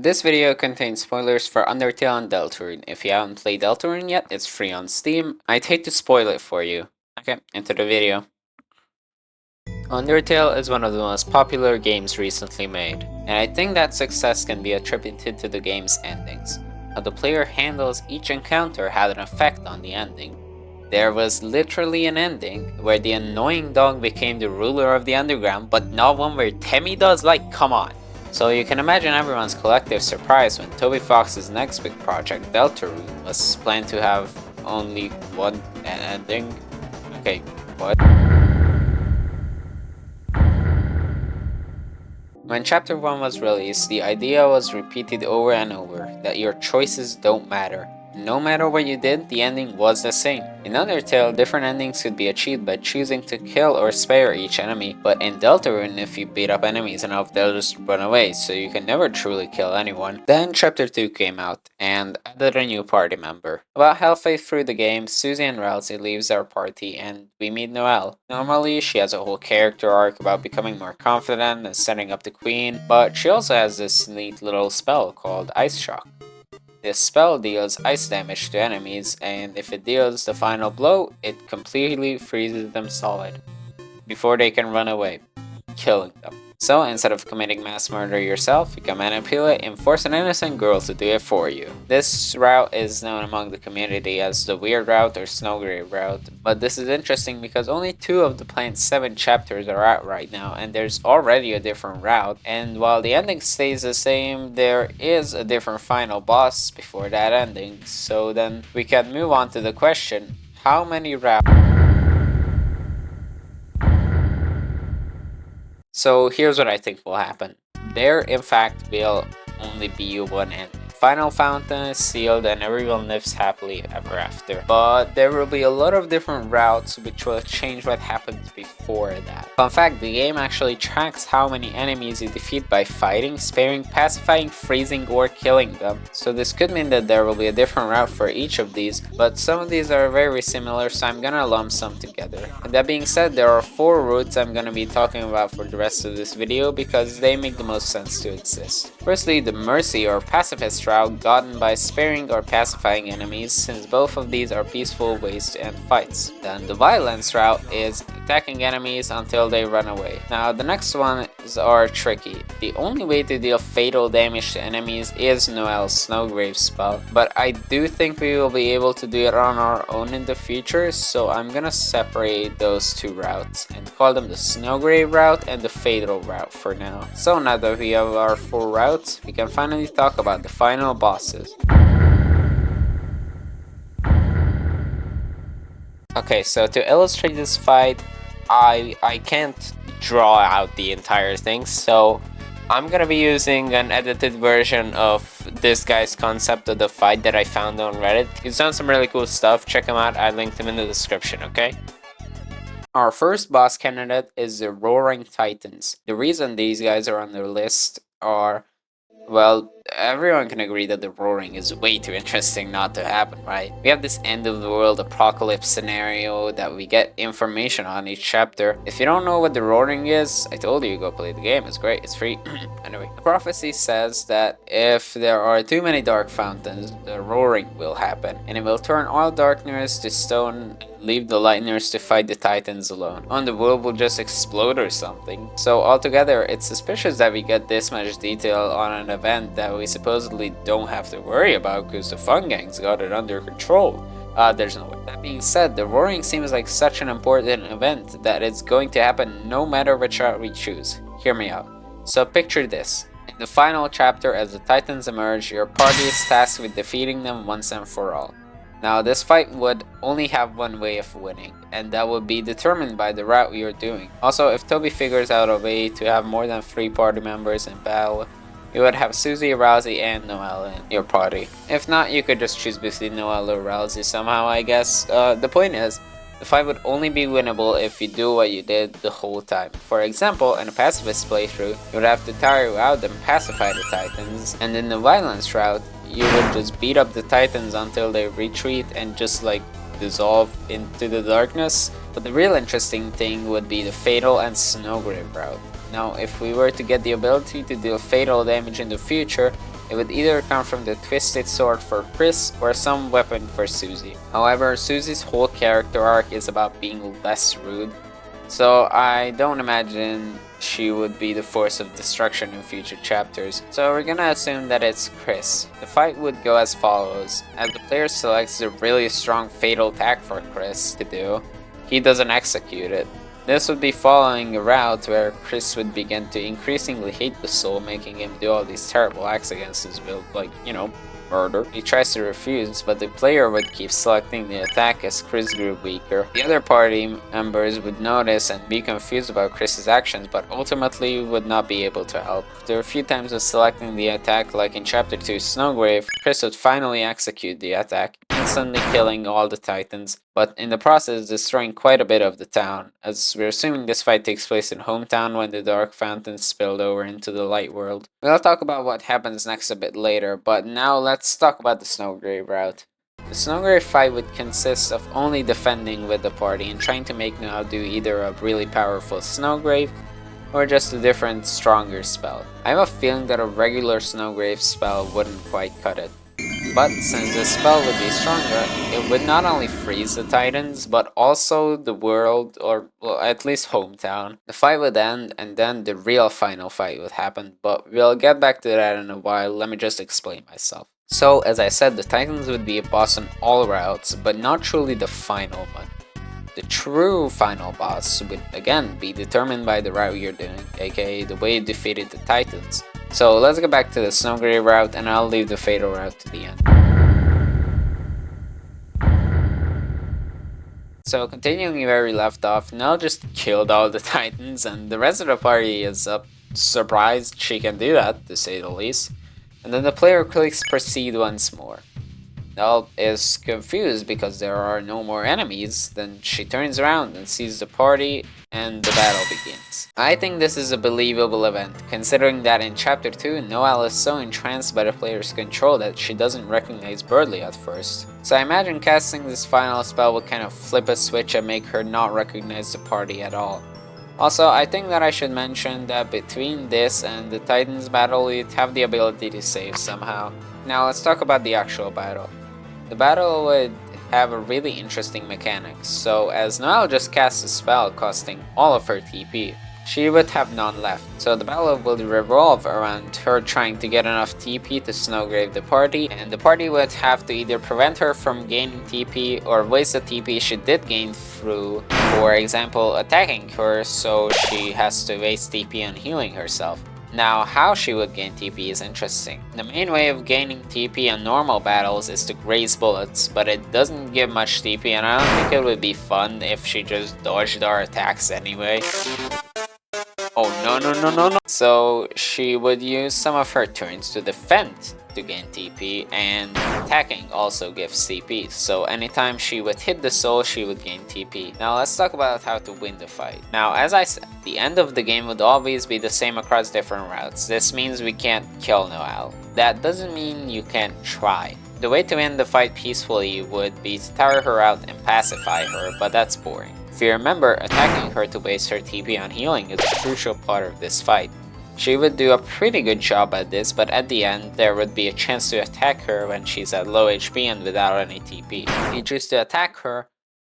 This video contains spoilers for Undertale and Deltarune. If you haven't played Deltarune yet, it's free on Steam. I'd hate to spoil it for you. Okay, into the video. Undertale is one of the most popular games recently made, and I think that success can be attributed to the game's endings. How the player handles each encounter had an effect on the ending. There was literally an ending where the annoying dog became the ruler of the underground, but not one where Temmie does, like, come on. So you can imagine everyone's collective surprise when Toby Fox's next big project, Deltarune, was planned to have only one ending. Okay, what? When Chapter 1 was released, the idea was repeated over and over that your choices don't matter. No matter what you did, the ending was the same. In Undertale, different endings could be achieved by choosing to kill or spare each enemy, but in Deltarune, if you beat up enemies enough, they'll just run away, so you can never truly kill anyone. Then Chapter 2 came out, and added a new party member. About halfway through the game, Susie and Rousey leaves our party, and we meet Noelle. Normally, she has a whole character arc about becoming more confident and setting up the queen, but she also has this neat little spell called Ice Shock. This spell deals ice damage to enemies, and if it deals the final blow, it completely freezes them solid before they can run away, killing them. So instead of committing mass murder yourself, you can manipulate and force an innocent girl to do it for you. This route is known among the community as the Weird Route or Snowgarve route, but this is interesting because only 2 of the planned 7 chapters are out right now, and there's already a different route, and while the ending stays the same, there is a different final boss before that ending. So then we can move on to the question, how many routes? So here's what I think will happen. There in fact will only be one ending. Final fountain is sealed and everyone lives happily ever after. But there will be a lot of different routes which will change what happens before that. Fun fact, the game actually tracks how many enemies you defeat by fighting, sparing, pacifying, freezing, or killing them. So this could mean that there will be a different route for each of these, but some of these are very similar, so I'm gonna lump some together. And that being said, there are 4 routes I'm gonna be talking about for the rest of this video because they make the most sense to exist. Firstly, the mercy or pacifist route gotten by sparing or pacifying enemies, since both of these are peaceful ways to end fights. Then the violence route is attacking enemies until they run away. Now the next ones are tricky. The only way to deal fatal damage to enemies is Noelle's Snowgarve spell, but I do think we will be able to do it on our own in the future, so I'm gonna separate those 2 routes and call them the Snowgarve route and the fatal route for now. So now that we have our 4 routes, we can finally talk about the final bosses. Okay, so to illustrate this fight, I can't draw out the entire thing, so I'm gonna be using an edited version of this guy's concept of the fight that I found on Reddit. He's done some really cool stuff, check him out, I linked him in the description, okay? Our first boss candidate is the Roaring Titans. The reason these guys are on the list are, well, everyone can agree that the roaring is way too interesting not to happen, right? We have this end of the world apocalypse scenario that we get information on each chapter. If you don't know what the roaring is, I told you go play the game, it's great, it's free. Anyway, the prophecy says that if there are too many dark fountains, the roaring will happen, and it will turn all darkness to stone, leave the lightners to fight the titans alone. And the world will just explode or something. So altogether, it's suspicious that we get this much detail on an event that we supposedly don't have to worry about because the fun gangs got it under control. There's no way. That being said, the roaring seems like such an important event that it's going to happen no matter which route we choose. Hear me out. So picture this. In the final chapter, as the titans emerge, your party is tasked with defeating them once and for all. Now this fight would only have one way of winning, and that would be determined by the route you're doing. Also, if Toby figures out a way to have more than 3 party members in battle, you would have Susie, Rousey, and Noelle in your party. If not, you could just choose between Noelle or Rousey somehow, I guess. The point is, the fight would only be winnable if you do what you did the whole time. For example, in a pacifist playthrough, you would have to tire you out and pacify the titans, and in the violence route, you would just beat up the titans until they retreat and just like dissolve into the darkness. But the real interesting thing would be the fatal and Snowgarve route. Now, if we were to get the ability to deal fatal damage in the future, It would either come from the Twisted Sword for Chris or some weapon for Susie. However, Susie's whole character arc is about being less rude, so I don't imagine she would be the force of destruction in future chapters. So we're gonna assume that it's Chris. The fight would go as follows. As the player selects a really strong fatal attack for Chris to do, he doesn't execute it. This would be following a route where Chris would begin to increasingly hate the soul, making him do all these terrible acts against his will, like, murder. He tries to refuse, but the player would keep selecting the attack as Chris grew weaker. The other party members would notice and be confused about Chris's actions, but ultimately would not be able to help. After a few times of selecting the attack, like in Chapter 2 Snowgarve, Chris would finally execute the attack, instantly killing all the titans, but in the process destroying quite a bit of the town, as we're assuming this fight takes place in Hometown when the dark fountain spilled over into the light world. We'll talk about what happens next a bit later, but now let's talk about the Snowgarve route. The Snowgarve fight would consist of only defending with the party and trying to make Noelle do either a really powerful Snowgarve or just a different, stronger spell. I have a feeling that a regular Snowgarve spell wouldn't quite cut it. But since the spell would be stronger, it would not only freeze the titans, but also the world, or well, at least Hometown. The fight would end, and then the real final fight would happen, but we'll get back to that in a while. Let me just explain myself. So, as I said, the titans would be a boss on all routes, but not truly the final one. The true final boss would again be determined by the route you're doing, aka the way you defeated the titans. So let's get back to the Snowgarve route, and I'll leave the fatal route to the end. So continuing where we left off, Noelle just killed all the titans, and the rest of the party is surprised she can do that, to say the least. And then the player clicks proceed once more. Noelle is confused because there are no more enemies, then she turns around and sees the party, and the battle begins. I think this is a believable event, considering that in Chapter 2, Noelle is so entranced by the player's control that she doesn't recognize Birdly at first. So I imagine casting this final spell would kind of flip a switch and make her not recognize the party at all. Also, I think that I should mention that between this and the Titans battle, you'd have the ability to save somehow. Now let's talk about the actual battle. The battle would have a really interesting mechanic, so as Noelle just casts a spell costing all of her TP, she would have none left. So the battle would revolve around her trying to get enough TP to Snowgarve the party, and the party would have to either prevent her from gaining TP or waste the TP she did gain through, for example, attacking her, so she has to waste TP on healing herself. Now, how she would gain TP is interesting. The main way of gaining TP on normal battles is to graze bullets, but it doesn't give much TP, and I don't think it would be fun if she just dodged our attacks anyway. Oh no. So she would use some of her turns to defend to gain TP, and attacking also gives TP, so anytime she would hit the soul, she would gain TP. Now let's talk about how to win the fight. Now, as I said, the end of the game would always be the same across different routes. This means we can't kill Noelle. That doesn't mean you can't try. The way to end the fight peacefully would be to tire her out and pacify her, but that's boring. If you remember, attacking her to waste her TP on healing is a crucial part of this fight. She would do a pretty good job at this, but at the end, there would be a chance to attack her when she's at low HP and without any TP. If you choose to attack her,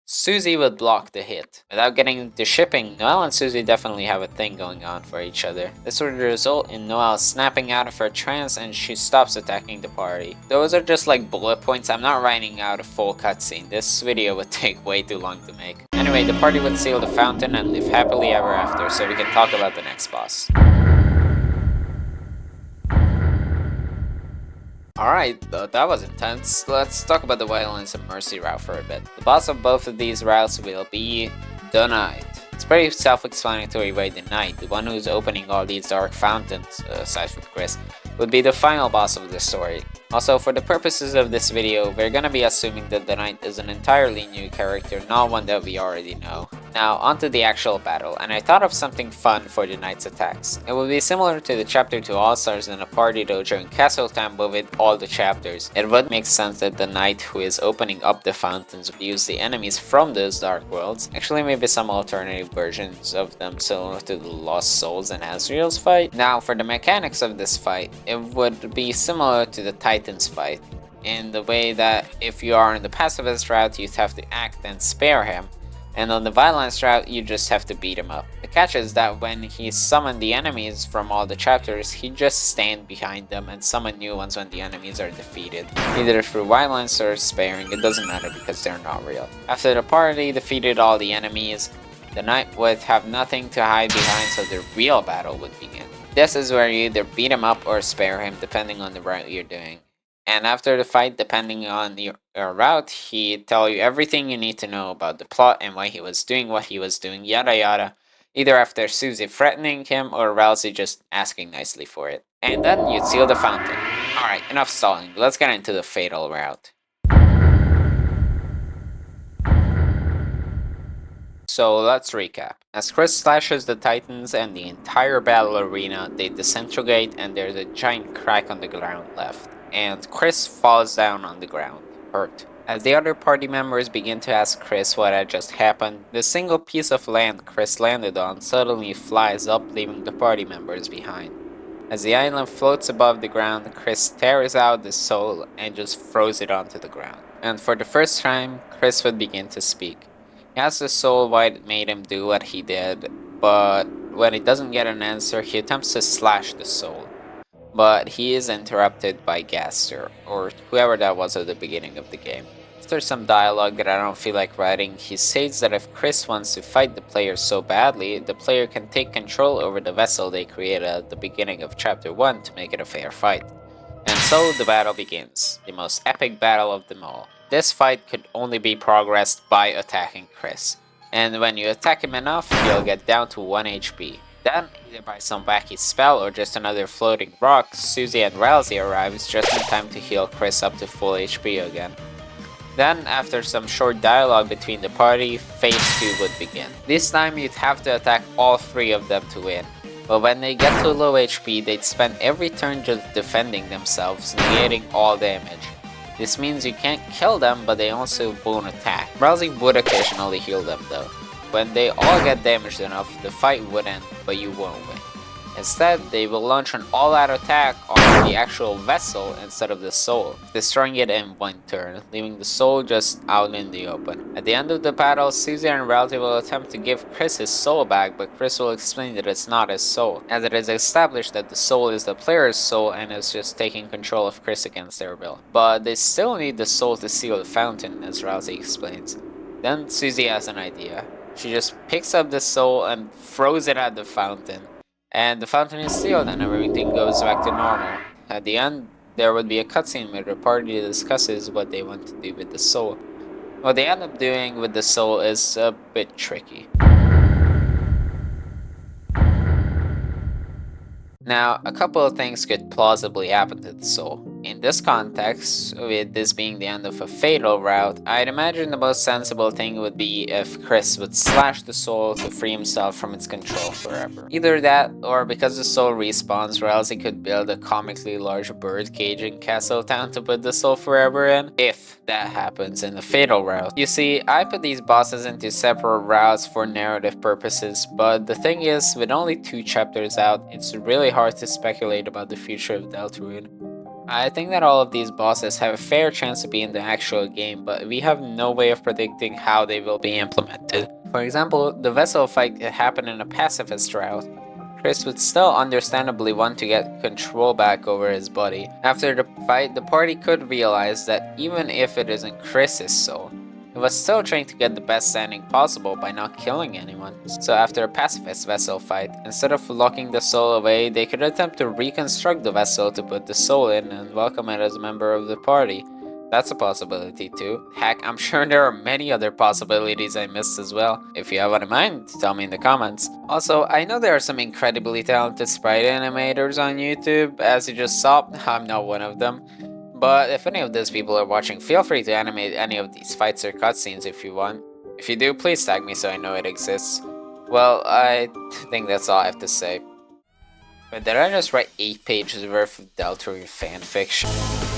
Susie would block the hit. Without getting into shipping, Noelle and Susie definitely have a thing going on for each other. This would result in Noelle snapping out of her trance and she stops attacking the party. Those are just like bullet points. I'm not writing out a full cutscene. This video would take way too long to make. Anyway, the party would seal the fountain and live happily ever after, so we can talk about the next boss. Alright, that was intense. Let's talk about the Violence and Mercy route for a bit. The boss of both of these routes will be the Knight. It's pretty self-explanatory why the Knight, the one who's opening all these dark fountains, aside from Chris, would be the final boss of the story. Also, for the purposes of this video, we're gonna be assuming that the Knight is an entirely new character, not one that we already know. Now onto the actual battle, and I thought of something fun for the knight's attacks. It would be similar to the chapter 2 all-stars in a party dojo in Castle Town but with all the chapters. It would make sense that the knight who is opening up the fountains would use the enemies from those dark worlds. Actually, maybe some alternative versions of them similar to the Lost Souls and Asriel's fight. Now for the mechanics of this fight, it would be similar to the Titans fight, in the way that if you are in the pacifist route, you'd have to act and spare him, and on the violence route, you just have to beat him up. The catch is that when he summoned the enemies from all the chapters, he just stand behind them and summon new ones when the enemies are defeated. Either through violence or sparing, it doesn't matter because they're not real. After the party defeated all the enemies, the knight would have nothing to hide behind, so the real battle would begin. This is where you either beat him up or spare him depending on the route you're doing. And after the fight, depending on your route, he'd tell you everything you need to know about the plot and why he was doing what he was doing, yada yada. Either after Susie threatening him or Rousey just asking nicely for it. And then you'd seal the fountain. Alright, enough stalling, let's get into the fatal route. So let's recap. As Chris slashes the Titans and the entire battle arena, they disintegrate and there's a giant crack on the ground left. And Chris falls down on the ground, hurt. As the other party members begin to ask Chris what had just happened, the single piece of land Chris landed on suddenly flies up, leaving the party members behind. As the island floats above the ground, Chris tears out the soul and just throws it onto the ground. And for the first time, Chris would begin to speak. He asks the soul why it made him do what he did, but when he doesn't get an answer, he attempts to slash the soul. But he is interrupted by Gaster, or whoever that was at the beginning of the game. After some dialogue that I don't feel like writing, he states that if Chris wants to fight the player so badly, the player can take control over the vessel they created at the beginning of Chapter 1 to make it a fair fight. And so the battle begins, the most epic battle of them all. This fight could only be progressed by attacking Chris, and when you attack him enough, he'll get down to 1 HP. Then, either by some wacky spell or just another floating rock, Susie and Rousey arrives just in time to heal Chris up to full HP again. Then, after some short dialogue between the party, phase 2 would begin. This time you'd have to attack all 3 of them to win, but when they get to low HP, they'd spend every turn just defending themselves, negating all damage. This means you can't kill them, but they also won't attack. Rousey would occasionally heal them though. When they all get damaged enough, the fight would end, but you won't win. Instead, they will launch an all-out attack on the actual vessel instead of the soul, destroying it in 1 turn, leaving the soul just out in the open. At the end of the battle, Susie and Rousey will attempt to give Chris his soul back, but Chris will explain that it's not his soul, as it is established that the soul is the player's soul and is just taking control of Chris against their will. But they still need the soul to seal the fountain, as Rousey explains. Then Susie has an idea. She just picks up the soul and throws it at the fountain. And the fountain is sealed and everything goes back to normal. At the end, there would be a cutscene where the party discusses what they want to do with the soul. What they end up doing with the soul is a bit tricky. Now, a couple of things could plausibly happen to the soul. In this context, with this being the end of a fatal route, I'd imagine the most sensible thing would be if Chris would slash the soul to free himself from its control forever. Either that, or because the soul respawns, Rousey could build a comically large bird cage in Castle Town to put the soul forever in, if that happens in the fatal route. You see, I put these bosses into separate routes for narrative purposes, but the thing is, with only 2 chapters out, it's really hard to speculate about the future of Deltarune. I think that all of these bosses have a fair chance to be in the actual game, but we have no way of predicting how they will be implemented. For example, the vessel fight could happen in a pacifist route. Chris would still understandably want to get control back over his body. After the fight, the party could realize that even if it isn't Chris's soul, he was still trying to get the best standing possible by not killing anyone. So after a pacifist vessel fight, instead of locking the soul away, they could attempt to reconstruct the vessel to put the soul in and welcome it as a member of the party. That's a possibility too. Heck, I'm sure there are many other possibilities I missed as well. If you have one in mind, tell me in the comments. Also, I know there are some incredibly talented sprite animators on YouTube. As you just saw, I'm not one of them. But if any of those people are watching, feel free to animate any of these fights or cutscenes if you want. If you do, please tag me so I know it exists. Well, I think that's all I have to say. But did I just write 8 pages worth of Deltarune fanfiction?